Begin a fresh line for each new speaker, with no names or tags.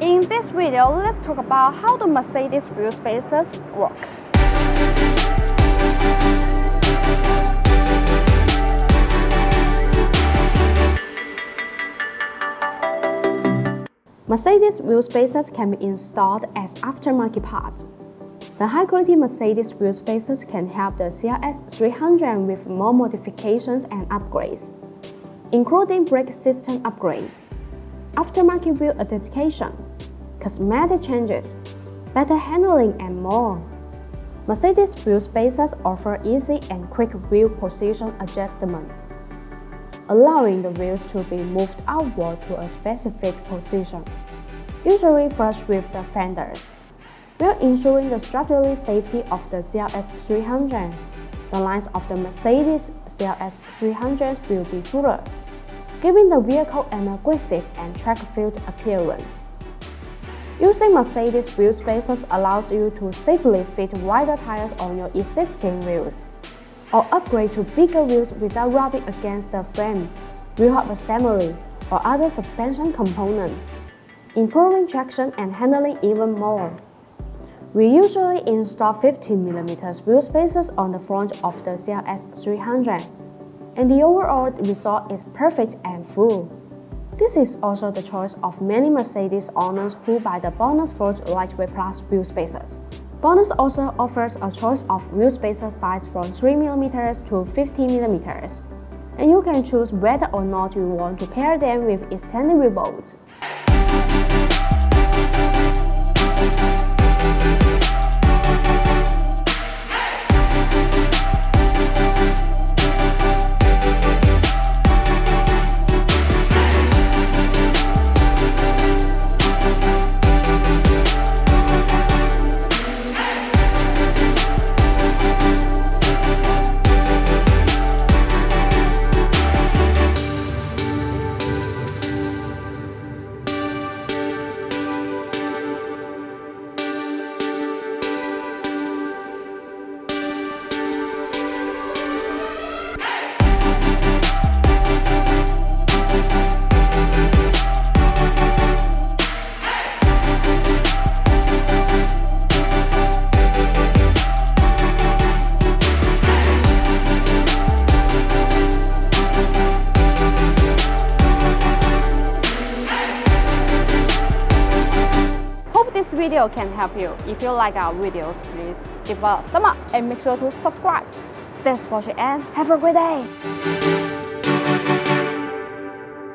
In this video, let's talk about how the Mercedes wheel spacers work. Mercedes wheel spacers can be installed as aftermarket parts. The high-quality Mercedes wheel spacers can help the CLS 300 with more modifications and upgrades, including brake system upgrades, aftermarket wheel adaptation, cosmetic changes, better handling, and more. Mercedes wheel spacers offer easy and quick wheel position adjustment, allowing the wheels to be moved outward to a specific position, usually flush with the fenders, while ensuring the structural safety of the CLS 300. The lines of the Mercedes CLS 300 will be fuller, giving the vehicle an aggressive and track-filled appearance. Using Mercedes wheel spacers allows you to safely fit wider tires on your existing wheels, or upgrade to bigger wheels without rubbing against the frame, wheel hub assembly, or other suspension components, improving traction and handling even more. We usually install 15mm wheel spacers on the front of the CLS 300, and the overall result is perfect and full. This is also the choice of many Mercedes owners who buy the Bonus Forge Lightweight Plus wheel spacers. Bonus also offers a choice of wheel spacer size from 3mm to 15mm, and you can choose whether or not you want to pair them with extended wheel bolts. This video can help you. If you like our videos, please give a thumb up and make sure to subscribe. Thanks for watching and have a great day!